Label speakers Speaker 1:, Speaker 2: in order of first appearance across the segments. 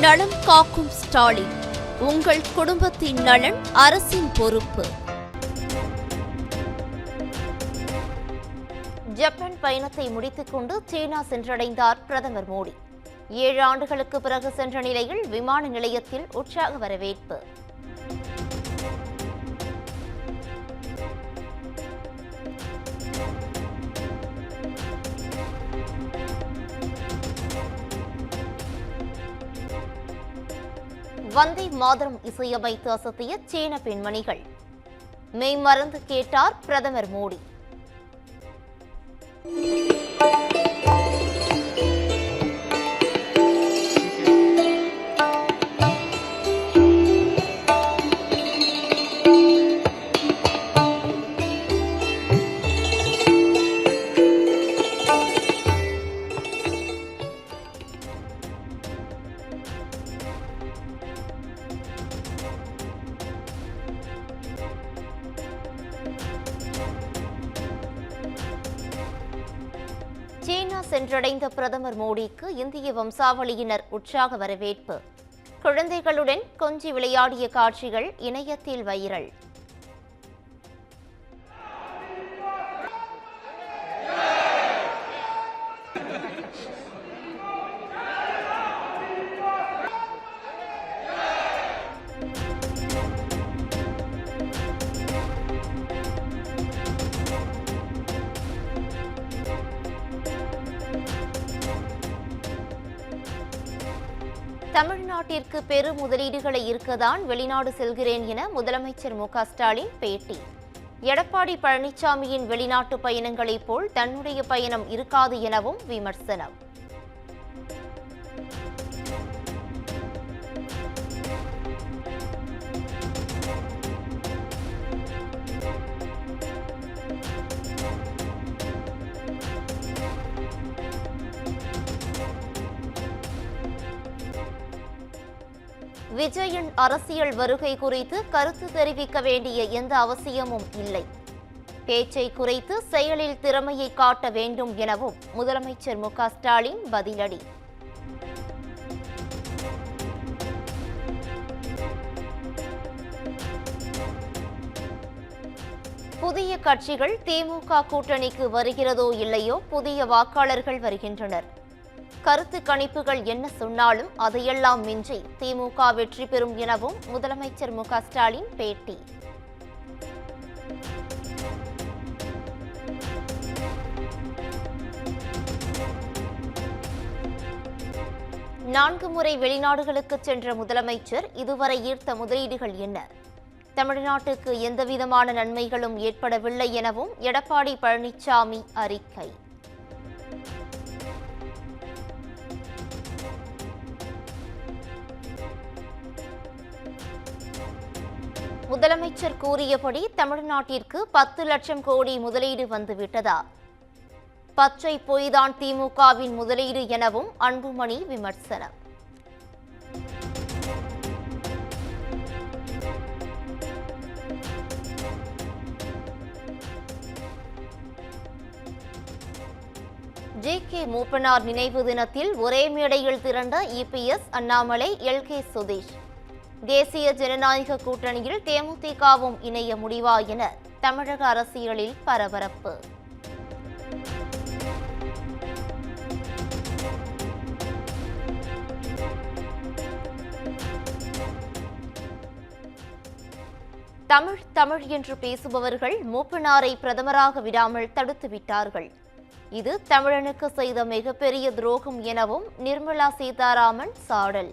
Speaker 1: நலம் காக்கும் ஸ்டாலின், உங்கள் குடும்பத்தின் நலன் அரசின் பொறுப்பு. ஜப்பான் பயணத்தை முடித்துக் கொண்டு சீனா சென்றடைந்தார் பிரதமர் மோடி. 7 ஆண்டுகளுக்கு பிறகு சென்ற நிலையில் விமான நிலையத்தில் உற்சாக வரவேற்பு. வந்தே மாதரம் இசையமைத்து அசத்திய சீன பெண்மணிகள். மெய் மறந்து கேட்டார் பிரதமர் மோடி. சீனா சென்றடைந்த பிரதமர் மோடிக்கு இந்திய வம்சாவளியினர் உற்சாக வரவேற்பு. குழந்தைகளுடன் கொஞ்சி விளையாடிய காட்சிகள் இணையத்தில் வைரல். தமிழ்நாட்டிற்கு பெரு முதலீடுகளை இருக்கதான் வெளிநாடு செல்கிறேன் என முதலமைச்சர் மு.க.ஸ்டாலின் பேட்டி. எடப்பாடி பழனிசாமியின் வெளிநாட்டு பயணங்களைப் போல் தன்னுடைய பயணம் இருக்காது எனவும் விமர்சனம். விஜயின் அரசியல் வருகை குறித்து கருத்து தெரிவிக்க வேண்டிய எந்த அவசியமும் இல்லை. பேச்சை குறைத்து செயலில் திறமையை காட்ட வேண்டும் எனவும் முதலமைச்சர் மு.க.ஸ்டாலின் பதிலடி. புதிய கட்சிகள் திமுக கூட்டணிக்கு வருகிறதோ இல்லையோ, புதிய வாக்காளர்கள் வருகின்றனர். கருத்து கணிப்புகள் என்ன சொன்னாலும் அதையெல்லாம் மிஞ்சி திமுக வெற்றி பெறும் எனவும் முதலமைச்சர் மு.க.ஸ்டாலின் பேட்டி. நான்கு முறை வெளிநாடுகளுக்கு சென்ற முதலமைச்சர் இதுவரை ஈர்த்த முதலீடுகள் என்ன? தமிழ்நாட்டுக்கு எந்தவிதமான நன்மைகளும் ஏற்படவில்லை எனவும் எடப்பாடி பழனிசாமி அறிக்கை. முதலமைச்சர் கூறியபடி தமிழ்நாட்டிற்கு 10 லட்சம் கோடி முதலீடு வந்துவிட்டதா? பச்சை பொய்தான் திமுகவின் முதலீடு எனவும் அன்புமணி விமர்சனம். ஜே.கே. மூப்பனார் நினைவு தினத்தில் ஒரே மேடையில் திரண்ட இபிஎஸ், அண்ணாமலை, எல்.கே. சுதீஷ். தேசிய ஜனநாயக கூட்டணியில் தேமுதிகவும் இணைய முடிவா என தமிழக அரசியலில் பரபரப்பு. தமிழ் தமிழ் என்று பேசுபவர்கள் மூப்பனாரை பிரதமராக விடாமல் தடுத்து விட்டார்கள். இது தமிழனுக்கு செய்த மிகப்பெரிய துரோகம் எனவும் நிர்மலா சீதாராமன் சாடல்.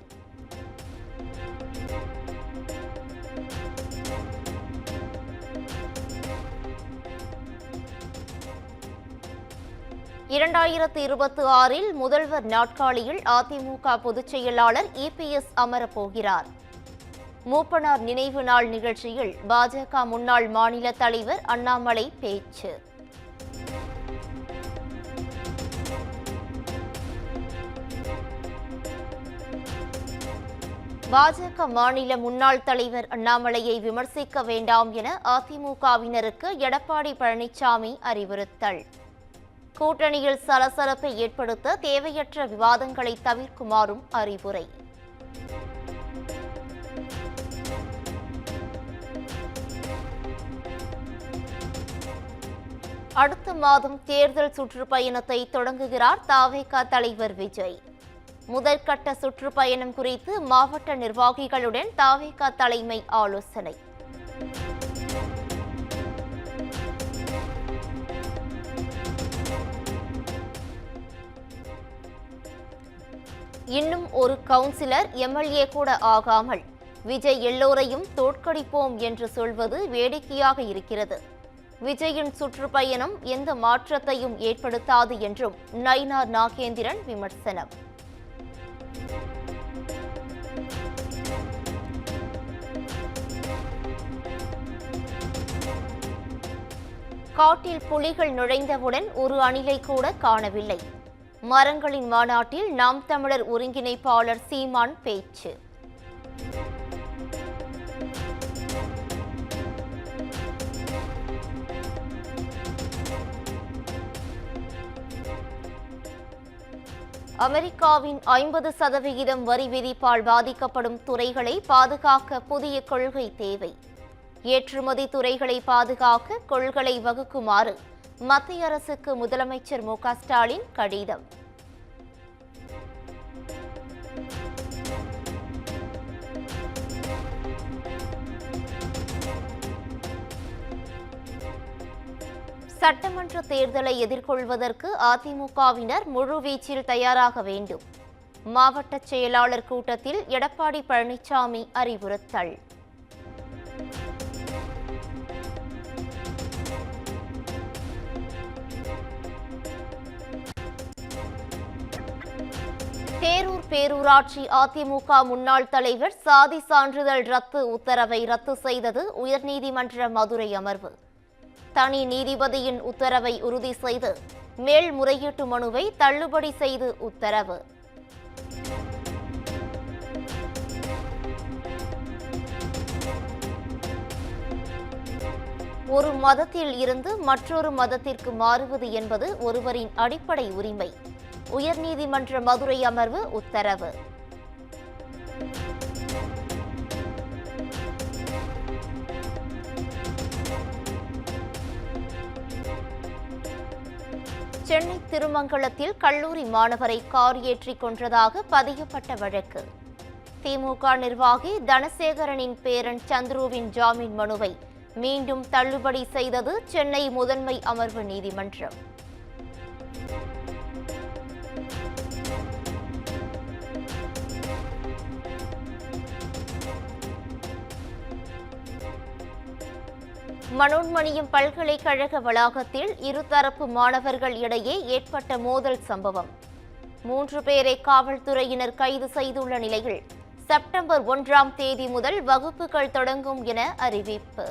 Speaker 1: இரண்டாயிரத்து 26 முதல்வர் நாட்காலியில் அதிமுக பொதுச் செயலாளர் இபிஎஸ் அமரப்போகிறார். மூப்பனார் நினைவு நாள் நிகழ்ச்சியில் பாஜக முன்னாள் மாநில தலைவர் அண்ணாமலை பேச்சு. பாஜக மாநில முன்னாள் தலைவர் அண்ணாமலையை விமர்சிக்க வேண்டாம் என அதிமுகவினருக்கு எடப்பாடி பழனிசாமி அறிவுறுத்தல். கூட்டணியில் சலசலப்பை ஏற்படுத்த தேவையற்ற விவாதங்களை தவிர்க்குமாறும் அறிவுரை. அடுத்த மாதம் தேர்தல் சுற்றுப்பயணத்தை தொடங்குகிறார் தவேக தலைவர் விஜய். முதற்கட்ட சுற்றுப்பயணம் குறித்து மாவட்ட நிர்வாகிகளுடன் தவேக தலைமை ஆலோசனை. இன்னும் ஒரு கவுன்சிலர் எம்எல்ஏ கூட ஆகாமல் விஜய் எல்லோரையும் தோற்கடிப்போம் என்று சொல்வது வேடிக்கையாக இருக்கிறது. விஜயின் சுற்றுப்பயணம் எந்த மாற்றத்தையும் ஏற்படுத்தாது என்றும் நயினார் நாகேந்திரன் விமர்சனம். காட்டில் புலிகள் நுழைந்தவுடன் ஒரு அணிலை கூட காணவில்லை. மரங்களின் மாநாட்டில் நாம் தமிழர் ஒருங்கிணைப்பாளர் சீமான் பேச்சு. அமெரிக்காவின் 50% வரி விதிப்பால் பாதிக்கப்படும் துறைகளை பாதுகாக்க புதிய கொள்கை தேவை. ஏற்றுமதி துறைகளை பாதுகாக்க கொள்கை வகுக்குமாறு மத்திய அரசுக்கு முதலமைச்சர் மு.க. ஸ்டாலின் கடிதம். சட்டமன்ற தேர்தலை எதிர்கொள்வதற்கு அதிமுகவினர் முழுவீச்சில் தயாராக வேண்டும். மாவட்ட செயலாளர் கூட்டத்தில் எடப்பாடி பழனிசாமி அறிவுறுத்தல். தேரூர் பேரூராட்சி அதிமுக முன்னாள் தலைவர் சாதி சான்றிதழ் ரத்து உத்தரவை ரத்து செய்தது உயர்நீதிமன்ற மதுரை அமர்வு. தனி நீதிபதியின் உத்தரவை உறுதி செய்து மேல்முறையீட்டு மனுவை தள்ளுபடி செய்து உத்தரவு. ஒரு மதத்தில் இருந்து மற்றொரு மதத்திற்கு மாறுவது என்பது ஒருவரின் அடிப்படை உரிமை. உயர்நீதிமன்ற மதுரை அமர்வு உத்தரவு. சென்னை திருமங்கலத்தில் கல்லூரி மாணவரை கார் ஏற்றிக் கொன்றதாக பதியப்பட்ட வழக்கு. திமுக நிர்வாகி தனசேகரனின் பேரன் சந்துருவின் ஜாமீன் மனுவை மீண்டும் தள்ளுபடி செய்தது சென்னை முதன்மை அமர்வு நீதிமன்றம். மனோன்மணியம் பல்கலைக்கழக வளாகத்தில் இருதரப்பு மாணவர்கள் இடையே ஏற்பட்ட மோதல் சம்பவம். 3 பேரை காவல்துறையினர் கைது செய்துள்ள நிலையில் செப்டம்பர் 1ஆம் தேதி முதல் வகுப்புகள் தொடங்கும் என அறிவிப்பு.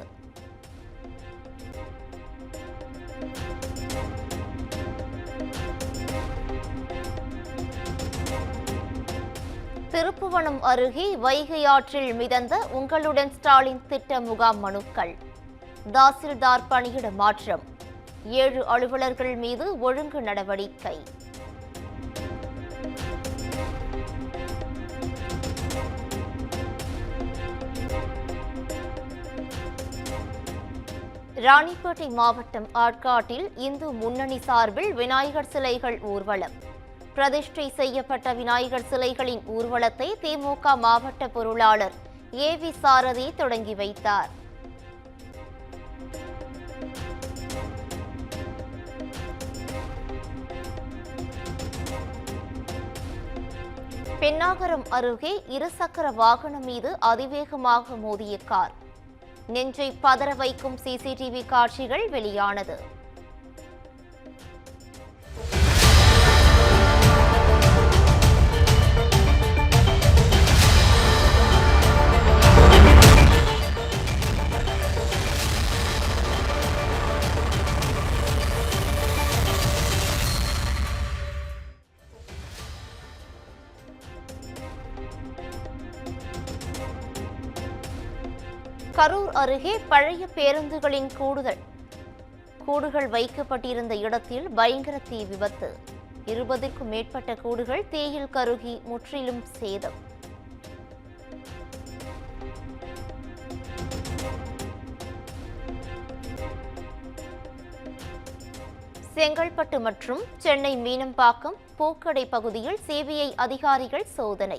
Speaker 1: திருப்புவனம் அருகே வைகை ஆற்றில் மிதந்த உங்களுடன் ஸ்டாலின் திட்ட முகாம் மனுக்கள். தாசில்தார் பணியிட மாற்றம். 7 அலுவலர்கள் மீது ஒழுங்கு நடவடிக்கை. ராணிப்பேட்டை மாவட்டம் ஆற்காட்டில் இந்து முன்னணி சார்பில் விநாயகர் சிலைகள் ஊர்வலம். பிரதிஷ்டை செய்யப்பட்ட விநாயகர் சிலைகளின் ஊர்வலத்தை திமுக மாவட்ட பொருளாளர் ஏ.வி. சாரதி தொடங்கி வைத்தார். பென்னாகரம் அருகே இருசக்கர வாகனம் மீது அதிவேகமாக மோதிய கார். நெஞ்சை பதற வைக்கும் சிசிடிவி காட்சிகள் வெளியானது. கரூர் அருகே பழைய பேருந்துகளின் கூடுகள் வைக்கப்பட்டிருந்த இடத்தில் பயங்கர தீ விபத்து. 20க்கும் மேற்பட்ட கூடுகள் தீயில் கருகி முற்றிலும் சேதம். செங்கல்பட்டு மற்றும் சென்னை மீனம்பாக்கம் பூக்கடை பகுதியில் சிபிஐ அதிகாரிகள் சோதனை.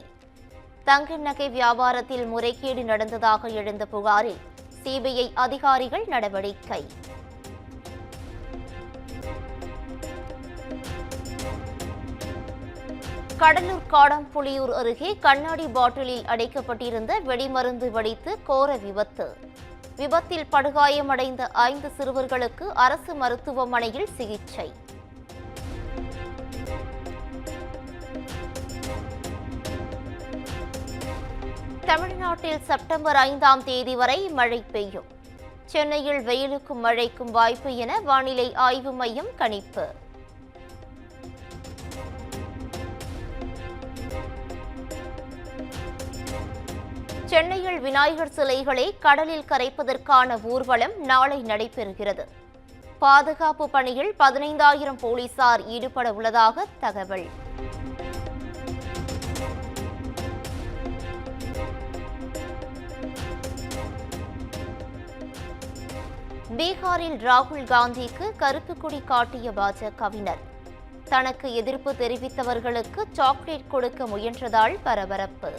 Speaker 1: தங்க நகை வியாபாரத்தில் முறைகேடு நடந்ததாக எழுந்த புகாரில் சிபிஐ அதிகாரிகள் நடவடிக்கை. கடலூர் காடம்புலியூர் அருகே கண்ணாடி பாட்டிலில் அடைக்கப்பட்டிருந்த வெடிமருந்து வெடித்து கோர விபத்து. விபத்தில் படுகாயமடைந்த 5 சிறுவர்களுக்கு அரசு மருத்துவமனையில் சிகிச்சை. தமிழ்நாட்டில் செப்டம்பர் 5ஆம் தேதி வரை மழை பெய்யும். சென்னையில் வெயிலுக்கும் மழைக்கும் வாய்ப்பு என வானிலை ஆய்வு மையம் கணிப்பு. சென்னையில் விநாயகர் சிலைகளை கடலில் கரைப்பதற்கான ஊர்வலம் நாளை நடைபெறுகிறது. பாதுகாப்பு பணியில் 15,000 போலீசார் ஈடுபட உள்ளதாக தகவல். பீகாரில் ராகுல் காந்திக்கு கருப்பு கொடி காட்டிய பாஜகவினர். தனக்கு எதிர்ப்பு தெரிவித்தவர்களுக்கு சாக்லேட் கொடுக்க முயன்றதால் பரபரப்பு.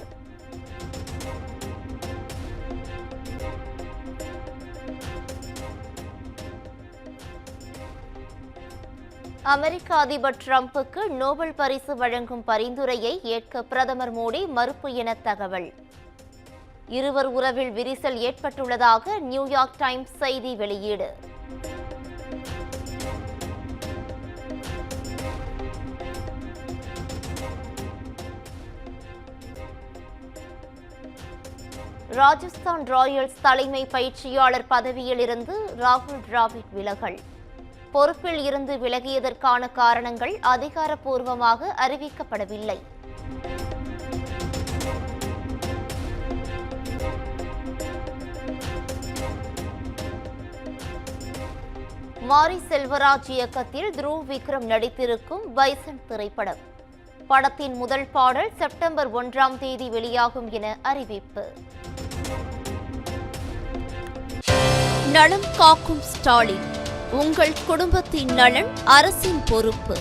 Speaker 1: அமெரிக்க அதிபர் டிரம்புக்கு நோபல் பரிசு வழங்கும் பரிந்துரையை ஏற்க பிரதமர் மோடி மறுப்பு என தகவல். இருவர் உறவில் விரிசல் ஏற்பட்டுள்ளதாக நியூயார்க் டைம்ஸ் செய்தி வெளியீடு. ராஜஸ்தான் ராயல்ஸ் தலைமை பயிற்சியாளர் பதவியில் இருந்து ராகுல் டிராவிட் விலகல். பொறுப்பில் இருந்து விலகியதற்கான காரணங்கள் அதிகாரப்பூர்வமாக அறிவிக்கப்படவில்லை. மாரி செல்வராஜ் இயக்கத்தில் த்ருவ் விக்ரம் நடித்திருக்கும் பைசன் திரைப்படம். படத்தின் முதல் பாடல் செப்டம்பர் 1ஆம் தேதி வெளியாகும் என அறிவிப்பு. நலம் காக்கும் ஸ்டாலின். உங்கள் குடும்பத்தின் நலன் அரசின் பொறுப்பு.